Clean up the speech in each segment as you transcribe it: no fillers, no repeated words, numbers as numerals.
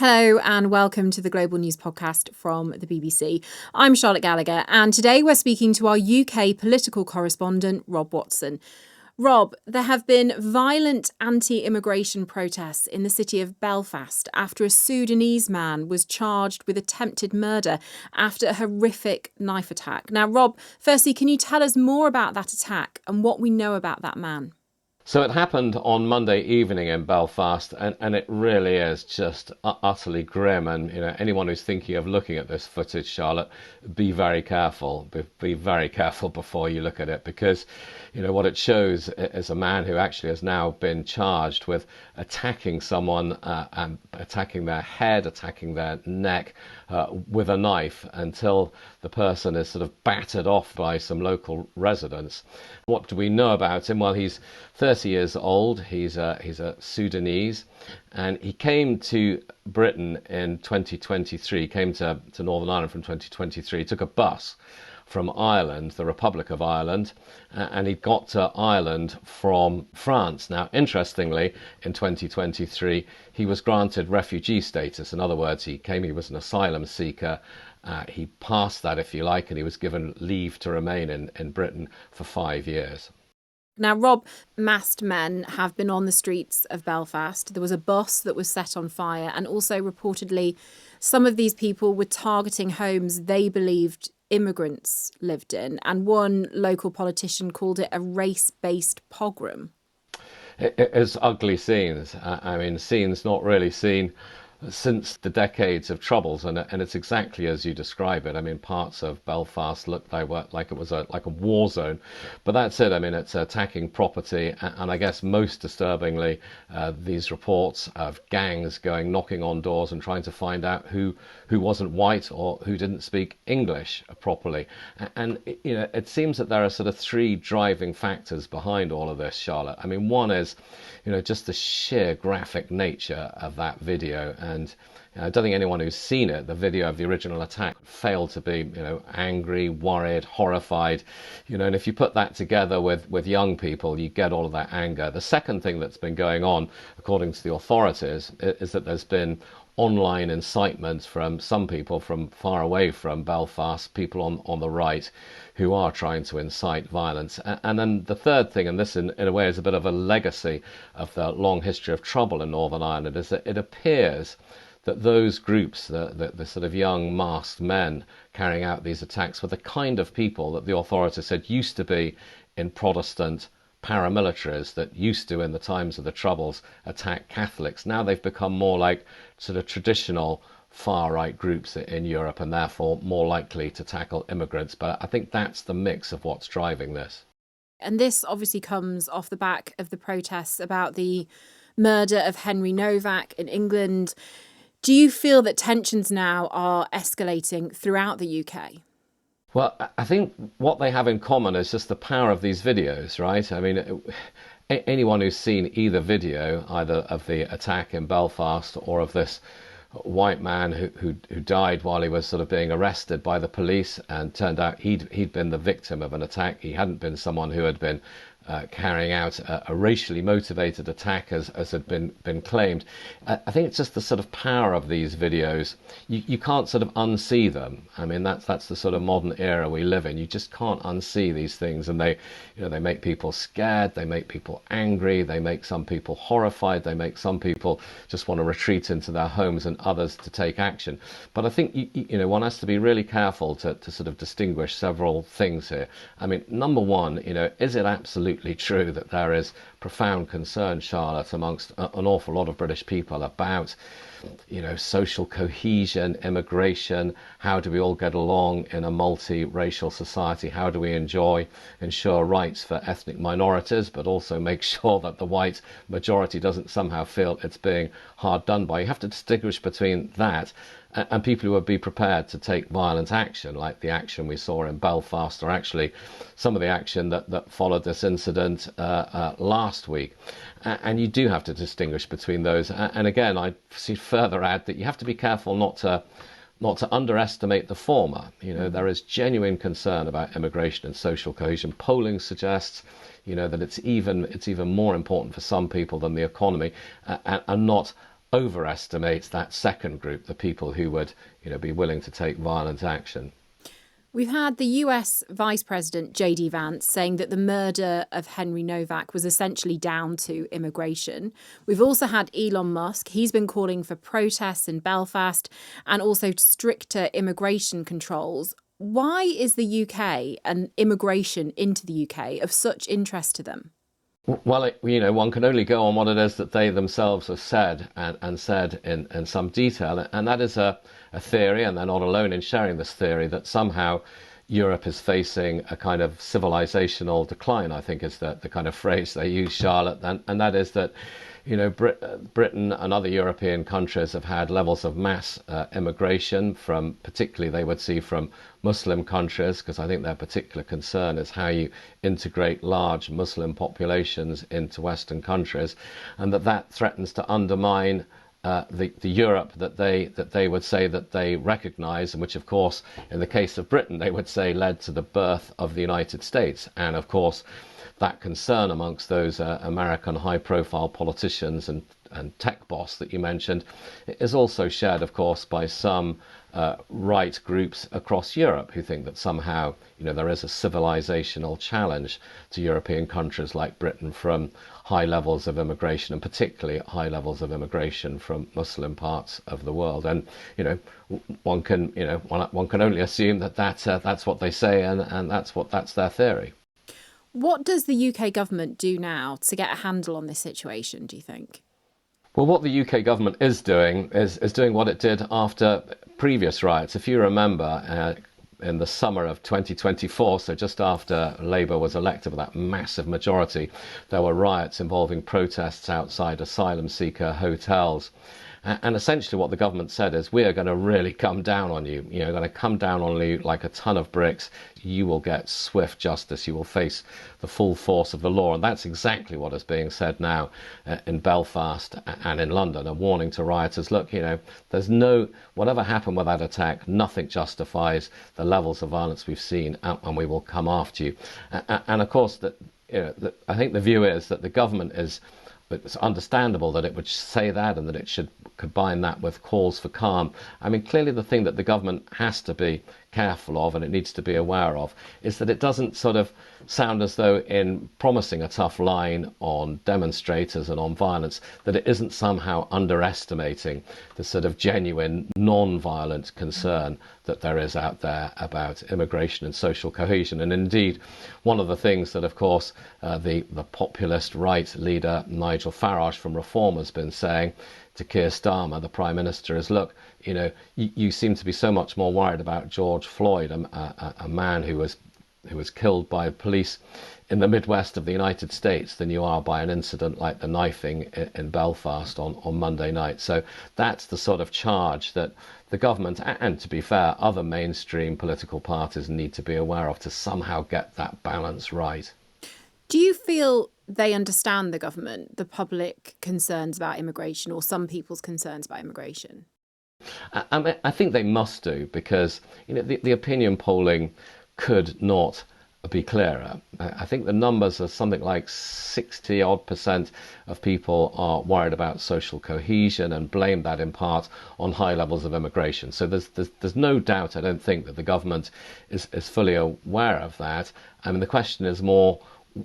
Hello and welcome to the Global News Podcast from the BBC. I'm Charlotte Gallagher and today we're speaking to our UK political correspondent, Rob Watson. Rob, there have been violent anti-immigration protests in the city of Belfast after a Sudanese man was charged with attempted murder after a horrific knife attack. Now, Rob, firstly, can you tell us more about that attack and what we know about that man? So it happened on Monday evening in Belfast, and it really is just utterly grim. And anyone who's thinking of looking at this footage, Charlotte, be very careful. Be very careful before you look at it, because what it shows is a man who actually has now been charged with attacking someone, and attacking their head, attacking their neck with a knife until the person is sort of battered off by some local residents. What do we know about him? Well, he's 30 years old. He's a Sudanese, and he came to Britain in 2023. He came to Northern Ireland from 2023. He took a bus from Ireland, the Republic of Ireland, and he got to Ireland from France. Now, interestingly, in 2023, he was granted refugee status. In other words, he was an asylum seeker. He passed that, if you like, and he was given leave to remain in Britain for 5 years. Now, Rob, masked men have been on the streets of Belfast. There was a bus that was set on fire, and also reportedly some of these people were targeting homes they believed immigrants lived in, and one local politician called it a race-based pogrom. It's ugly scenes. Scenes not really seen since the decades of troubles, and it's exactly as you describe it. Parts of Belfast looked like it was like a war zone, but that's it. It's attacking property, and I guess most disturbingly, these reports of gangs knocking on doors and trying to find out who wasn't white or who didn't speak English properly. And it seems that there are sort of three driving factors behind all of this, Charlotte. One is just the sheer graphic nature of that video. And I don't think anyone who's seen it, the video of the original attack, failed to be, angry, worried, horrified. And if you put that together with young people, you get all of that anger. The second thing that's been going on, according to the authorities, is that there's been online incitement from some people from far away from Belfast, people on the right, who are trying to incite violence. And then the third thing, and this in a way is a bit of a legacy of the long history of trouble in Northern Ireland, is that it appears that those groups, the sort of young masked men carrying out these attacks, were the kind of people that the authorities said used to be in Protestant paramilitaries that used to, in the times of the Troubles, attack Catholics. Now they've become more like sort of traditional far-right groups in Europe, and therefore more likely to tackle immigrants. But I think that's the mix of what's driving this. And this obviously comes off the back of the protests about the murder of Henry Nowak in England. Do you feel that tensions now are escalating throughout the UK? Well, I think what they have in common is just the power of these videos, right? Anyone who's seen either video, either of the attack in Belfast or of this white man who died while he was sort of being arrested by the police, and turned out he'd been the victim of an attack. He hadn't been someone who had been carrying out a racially motivated attack as had been claimed. I think it's just the sort of power of these videos. You can't sort of unsee them. That's the sort of modern era we live in. You just can't unsee these things, and they make people scared, they make people angry, they make some people horrified, they make some people just want to retreat into their homes and others to take action. But I think one has to be really careful to sort of distinguish several things here. Number one, is it absolutely true that there is profound concern, Charlotte, amongst an awful lot of British people about social cohesion, immigration? How do we all get along in a multi-racial society? How do we ensure rights for ethnic minorities, but also make sure that the white majority doesn't somehow feel it's being hard done by? You have to distinguish between that and people who would be prepared to take violent action, like the action we saw in Belfast, or actually some of the action that followed this incident last week. And you do have to distinguish between those. And again, I further add that you have to be careful not to underestimate the former. There is genuine concern about immigration and social cohesion. Polling suggests that it's even more important for some people than the economy, and not overestimates that second group, the people who would, be willing to take violent action. We've had the US Vice President J.D. Vance saying that the murder of Henry Nowak was essentially down to immigration. We've also had Elon Musk. He's been calling for protests in Belfast and also stricter immigration controls. Why is the UK and immigration into the UK of such interest to them? Well, one can only go on what it is that they themselves have said and said in some detail. And that is a theory, and they're not alone in sharing this theory, that somehow Europe is facing a kind of civilizational decline, I think is the kind of phrase they use, Charlotte. And that is that, Britain and other European countries have had levels of mass immigration from, particularly they would see, from Muslim countries, because I think their particular concern is how you integrate large Muslim populations into Western countries, and that threatens to undermine the Europe that they would say that they recognise, and which, of course, in the case of Britain, they would say led to the birth of the United States. And of course, that concern amongst those American high-profile politicians and tech boss that you mentioned is also shared, of course, by some right groups across Europe who think that somehow, there is a civilizational challenge to European countries like Britain from high levels of immigration, and particularly high levels of immigration from Muslim parts of the world. And one can only assume that that's what they say, and that's their theory. What does the UK government do now to get a handle on this situation, do you think? Well, what the UK government is doing is doing what it did after previous riots. If you remember, in the summer of 2024, so just after Labour was elected with that massive majority, there were riots involving protests outside asylum seeker hotels. And essentially what the government said is, we are going to really come down on you. Going to come down on you like a ton of bricks. You will get swift justice. You will face the full force of the law. And that's exactly what is being said now in Belfast and in London, a warning to rioters. Look, there's whatever happened with that attack, nothing justifies the levels of violence we've seen, and we will come after you. And of course, I think the view is that the government it's understandable that it would say that, and that it should combine that with calls for calm. I mean, clearly the thing that the government has to be careful of, and it needs to be aware of, is that it doesn't sort of sound as though, in promising a tough line on demonstrators and on violence, that it isn't somehow underestimating the sort of genuine non-violent concern that there is out there about immigration and social cohesion. And indeed, one of the things that, of course, the populist right leader Nigel Farage from Reform has been saying to Keir Starmer, the Prime Minister, is, look, you seem to be so much more worried about George Floyd, a man who was killed by police in the Midwest of the United States, than you are by an incident like the knifing in Belfast on Monday night. So that's the sort of charge that the government, and to be fair, other mainstream political parties need to be aware of to somehow get that balance right. Do you feel they understand, the government, the public concerns about immigration, or some people's concerns about immigration? I think they must do, because the opinion polling could not be clearer. I think the numbers are something like 60% of people are worried about social cohesion and blame that in part on high levels of immigration. So there's no doubt, I don't think, that the government is fully aware of that. I mean, the question is more,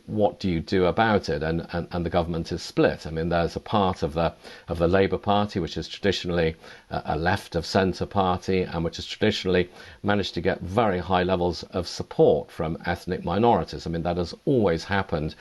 what do you do about it? And the government is split. I mean, there's a part of the Labour Party which is traditionally a left of centre party, and which has traditionally managed to get very high levels of support from ethnic minorities. I mean, that has always happened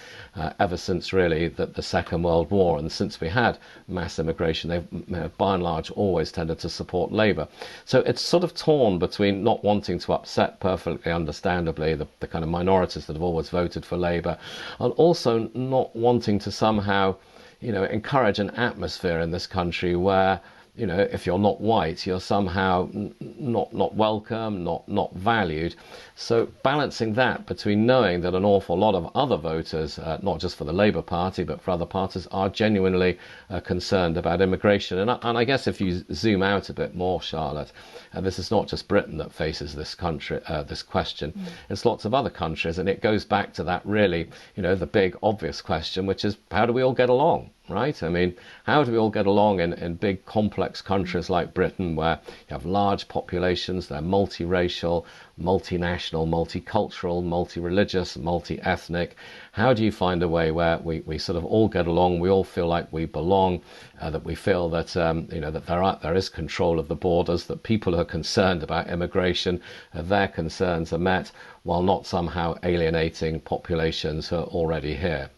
ever since really the Second World War, and since we had mass immigration, they've by and large always tended to support Labour. So it's sort of torn between not wanting to upset, perfectly understandably, the kind of minorities that have always voted for Labour, and also not wanting to somehow, encourage an atmosphere in this country where, if you're not white, you're somehow not welcome, not valued. So balancing that between knowing that an awful lot of other voters, not just for the Labour Party, but for other parties, are genuinely concerned about immigration. And I guess if you zoom out a bit more, Charlotte, this is not just Britain that faces this question. It's lots of other countries, and it goes back to that really, the big obvious question, which is, how do we all get along? right? I mean, how do we all get along in big complex countries like Britain, where you have large populations, they're multiracial, multinational, multicultural, multi-religious, multi-ethnic? How do you find a way where we sort of all get along, we all feel like we belong, that we feel that that there is control of the borders, that people who are concerned about immigration, their concerns are met, while not somehow alienating populations who are already here?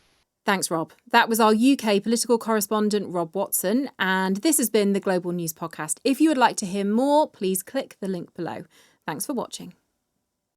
Thanks, Rob. That was our UK political correspondent, Rob Watson, and this has been the Global News Podcast. If you would like to hear more, please click the link below. Thanks for watching.